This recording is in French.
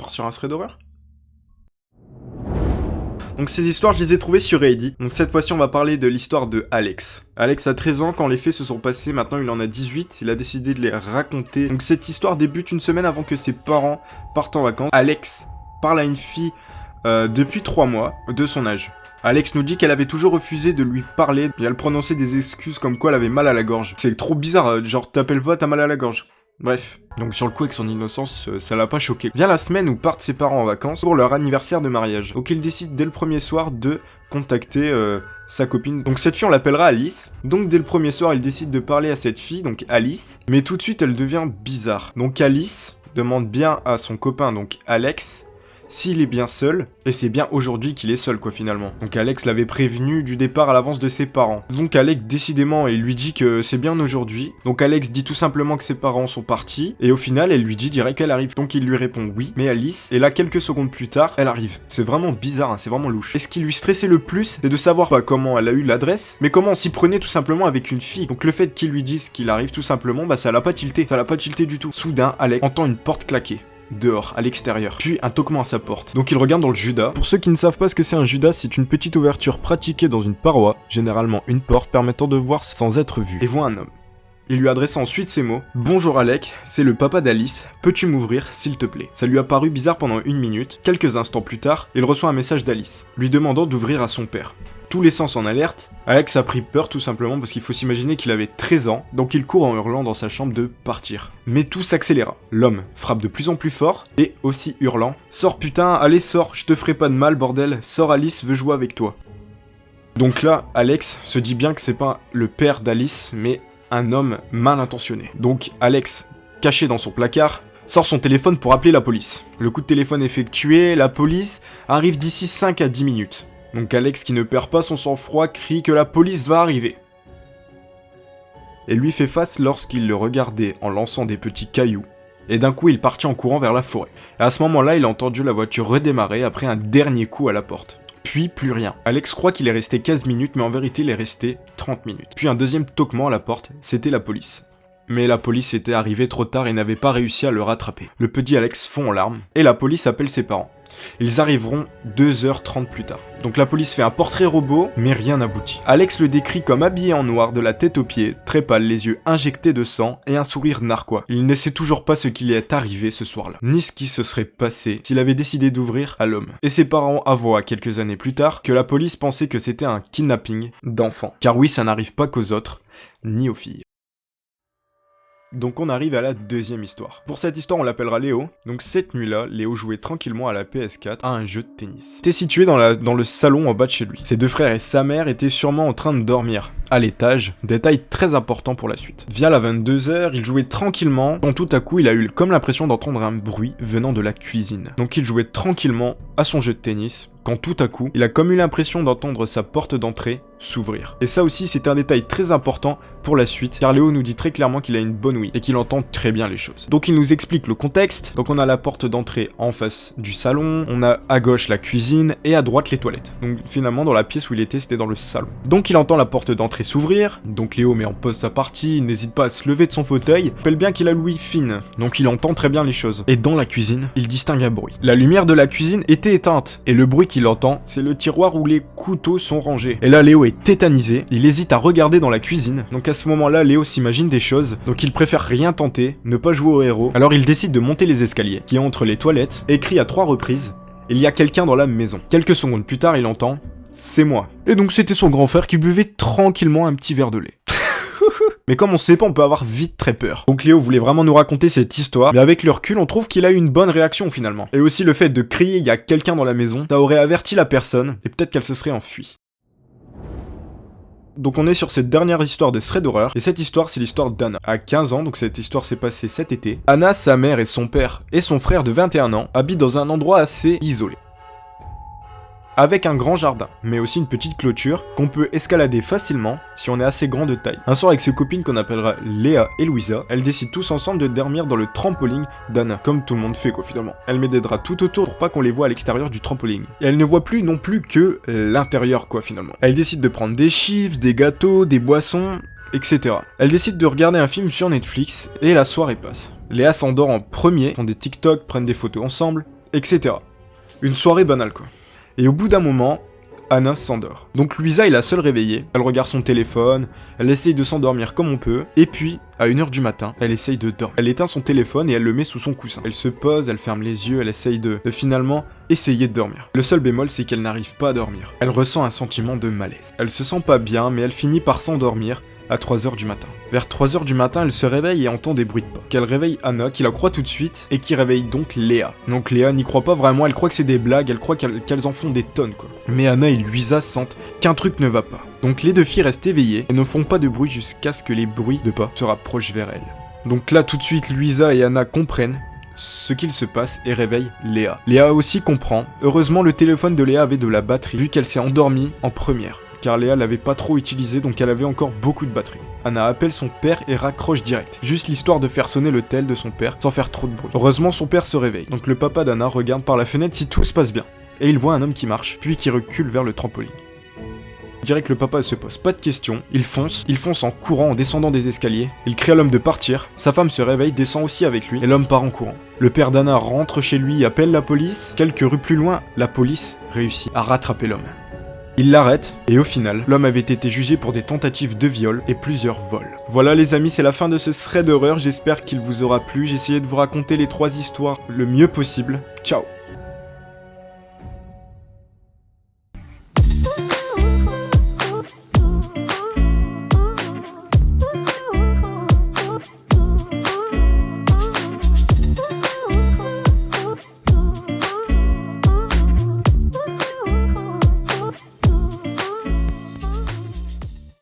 histoires sur un thread d'horreur. Donc ces histoires, je les ai trouvées sur Reddit. Donc cette fois-ci, on va parler de l'histoire de Alex. Alex a 13 ans quand les faits se sont passés, maintenant il en a 18, il a décidé de les raconter. Donc cette histoire débute une semaine avant que ses parents partent en vacances. Alex parle à une fille depuis 3 mois, de son âge. Alex nous dit qu'elle avait toujours refusé de lui parler, et elle prononçait des excuses comme quoi elle avait mal à la gorge. C'est trop bizarre, genre t'appelles pas, t'as mal à la gorge. Bref, donc sur le coup avec son innocence, ça l'a pas choqué. Vient la semaine où partent ses parents en vacances pour leur anniversaire de mariage. Donc il décide dès le premier soir de contacter sa copine. Donc cette fille on l'appellera Alice. Donc dès le premier soir il décide de parler à cette fille, donc Alice. Mais tout de suite elle devient bizarre. Donc Alice demande bien à son copain, donc Alex, s'il est bien seul, et c'est bien aujourd'hui qu'il est seul quoi finalement. Donc Alex l'avait prévenu du départ à l'avance de ses parents. Donc Alex décidément il lui dit que c'est bien aujourd'hui. Donc Alex dit tout simplement que ses parents sont partis, et au final elle lui dit direct qu'elle arrive. Donc il lui répond oui, mais Alice, et là quelques secondes plus tard, elle arrive. C'est vraiment bizarre, hein, c'est vraiment louche. Et ce qui lui stressait le plus, c'est de savoir pas comment elle a eu l'adresse, mais comment on s'y prenait tout simplement avec une fille. Donc le fait qu'il lui dise qu'il arrive tout simplement, bah ça l'a pas tilté. Ça l'a pas tilté du tout. Soudain, Alex entend une porte claquer. Dehors, à l'extérieur, puis un toquement à sa porte. Donc il regarde dans le Judas. Pour ceux qui ne savent pas ce que c'est un Judas, c'est une petite ouverture pratiquée dans une paroi, généralement une porte permettant de voir sans être vu, et voit un homme. Il lui adresse ensuite ces mots. « Bonjour Alec, c'est le papa d'Alice, peux-tu m'ouvrir s'il te plaît ?» Ça lui a paru bizarre pendant 1 minute. Quelques instants plus tard, il reçoit un message d'Alice, lui demandant d'ouvrir à son père. Tous les sens en alerte, Alex a pris peur tout simplement parce qu'il faut s'imaginer qu'il avait 13 ans, donc il court en hurlant dans sa chambre de partir. Mais tout s'accéléra. L'homme frappe de plus en plus fort, et aussi hurlant « Sors putain, allez sors, je te ferai pas de mal bordel, sors Alice veut jouer avec toi ». Donc là, Alex se dit bien que c'est pas le père d'Alice, mais un homme mal intentionné. Donc Alex, caché dans son placard, sort son téléphone pour appeler la police. Le coup de téléphone effectué, la police arrive d'ici 5 à 10 minutes. Donc Alex, qui ne perd pas son sang-froid, crie que la police va arriver. Et lui fait face lorsqu'il le regardait en lançant des petits cailloux. Et d'un coup, il partit en courant vers la forêt. Et à ce moment-là, il a entendu la voiture redémarrer après un dernier coup à la porte. Puis plus rien. Alex croit qu'il est resté 15 minutes, mais en vérité, il est resté 30 minutes. Puis un deuxième toquement à la porte, c'était la police. Mais la police était arrivée trop tard et n'avait pas réussi à le rattraper. Le petit Alex fond en larmes, et la police appelle ses parents. Ils arriveront 2h30 plus tard. Donc la police fait un portrait robot, mais rien n'aboutit. Alex le décrit comme habillé en noir de la tête aux pieds, très pâle, les yeux injectés de sang et un sourire narquois. Il ne sait toujours pas ce qui lui est arrivé ce soir-là, ni ce qui se serait passé s'il avait décidé d'ouvrir à l'homme. Et ses parents avouent quelques années plus tard que la police pensait que c'était un kidnapping d'enfants. Car oui, ça n'arrive pas qu'aux autres, ni aux filles. Donc on arrive à la deuxième histoire. Pour cette histoire, on l'appellera Léo. Donc cette nuit-là, Léo jouait tranquillement à la PS4 à un jeu de tennis. Il était situé dans le salon en bas de chez lui. Ses 2 frères et sa mère étaient sûrement en train de dormir à l'étage, détail très important pour la suite. Via la 22h, il jouait tranquillement, quand tout à coup il a eu comme l'impression d'entendre un bruit venant de la cuisine. Donc il jouait tranquillement à son jeu de tennis, quand tout à coup, il a comme eu l'impression d'entendre sa porte d'entrée s'ouvrir. Et ça aussi, c'est un détail très important pour la suite, car Léo nous dit très clairement qu'il a une bonne ouïe, et qu'il entend très bien les choses. Donc il nous explique le contexte. Donc on a la porte d'entrée en face du salon, on a à gauche la cuisine, et à droite les toilettes. Donc finalement, dans la pièce où il était, c'était dans le salon. Donc il entend la porte d'entrée s'ouvrir, donc Léo met en pause sa partie, il n'hésite pas à se lever de son fauteuil, il rappelle bien qu'il a l'ouïe fine, donc il entend très bien les choses. Et dans la cuisine, il distingue un bruit. La lumière de la cuisine était éteinte, et le bruit qu'il entend, c'est le tiroir où les couteaux sont rangés. Et là, Léo est tétanisé, il hésite à regarder dans la cuisine, donc à ce moment-là, Léo s'imagine des choses, donc il préfère rien tenter, ne pas jouer au héros, alors il décide de monter les escaliers, qui est entre les toilettes, et crie à 3 reprises, il y a quelqu'un dans la maison. Quelques secondes plus tard, il entend « C'est moi ». Et donc c'était son grand frère qui buvait tranquillement un petit verre de lait. Mais comme on sait pas, on peut avoir vite très peur. Donc Léo voulait vraiment nous raconter cette histoire, mais avec le recul, on trouve qu'il a eu une bonne réaction finalement. Et aussi le fait de crier « il y a quelqu'un dans la maison », ça aurait averti la personne, et peut-être qu'elle se serait enfuie. Donc on est sur cette dernière histoire de thread d'horreur, et cette histoire c'est l'histoire d'Anna. À 15 ans, donc cette histoire s'est passée cet été, Anna, sa mère et son père, et son frère de 21 ans, habitent dans un endroit assez isolé. Avec un grand jardin, mais aussi une petite clôture qu'on peut escalader facilement si on est assez grand de taille. Un soir avec ses copines qu'on appellera Léa et Louisa, elles décident tous ensemble de dormir dans le trampoline d'Anna, comme tout le monde fait quoi finalement. Elle met des draps tout autour pour pas qu'on les voit à l'extérieur du trampoline. Et elle ne voit plus non plus que l'intérieur quoi finalement. Elle décide de prendre des chips, des gâteaux, des boissons, etc. Elle décide de regarder un film sur Netflix et la soirée passe. Léa s'endort en premier, font des TikTok, prennent des photos ensemble, etc. Une soirée banale quoi. Et au bout d'un moment, Anna s'endort. Donc Louisa est la seule réveillée, elle regarde son téléphone, elle essaye de s'endormir comme on peut, et puis, à 1h du matin, elle essaye de dormir. Elle éteint son téléphone et elle le met sous son coussin. Elle se pose, elle ferme les yeux, elle essaye de finalement essayer de dormir. Le seul bémol, c'est qu'elle n'arrive pas à dormir. Elle ressent un sentiment de malaise. Elle se sent pas bien, mais elle finit par s'endormir à 3h du matin. Vers 3h du matin, elle se réveille et entend des bruits de pas. Qu'elle réveille Anna, qui la croit tout de suite, et qui réveille donc Léa. Donc Léa n'y croit pas vraiment, elle croit que c'est des blagues, elle croit qu'elles en font des tonnes quoi. Mais Anna et Louisa sentent qu'un truc ne va pas. Donc les deux filles restent éveillées et ne font pas de bruit jusqu'à ce que les bruits de pas se rapprochent vers elles. Donc là tout de suite, Louisa et Anna comprennent ce qu'il se passe et réveille Léa. Léa aussi comprend. Heureusement, le téléphone de Léa avait de la batterie, vu qu'elle s'est endormie en première. Car Léa l'avait pas trop utilisé, donc elle avait encore beaucoup de batterie. Anna appelle son père et raccroche direct. Juste l'histoire de faire sonner le tel de son père sans faire trop de bruit. Heureusement, son père se réveille. Donc le papa d'Anna regarde par la fenêtre si tout se passe bien. Et il voit un homme qui marche, puis qui recule vers le trampoline. On dirait que le papa se pose pas de questions, il fonce en courant en descendant des escaliers, il crie à l'homme de partir, sa femme se réveille, descend aussi avec lui, et l'homme part en courant. Le père d'Anna rentre chez lui, appelle la police, quelques rues plus loin, la police réussit à rattraper l'homme. Il l'arrête, et au final, l'homme avait été jugé pour des tentatives de viol et plusieurs vols. Voilà les amis, c'est la fin de ce thread d'horreur, j'espère qu'il vous aura plu, j'ai essayé de vous raconter les 3 histoires le mieux possible. Ciao.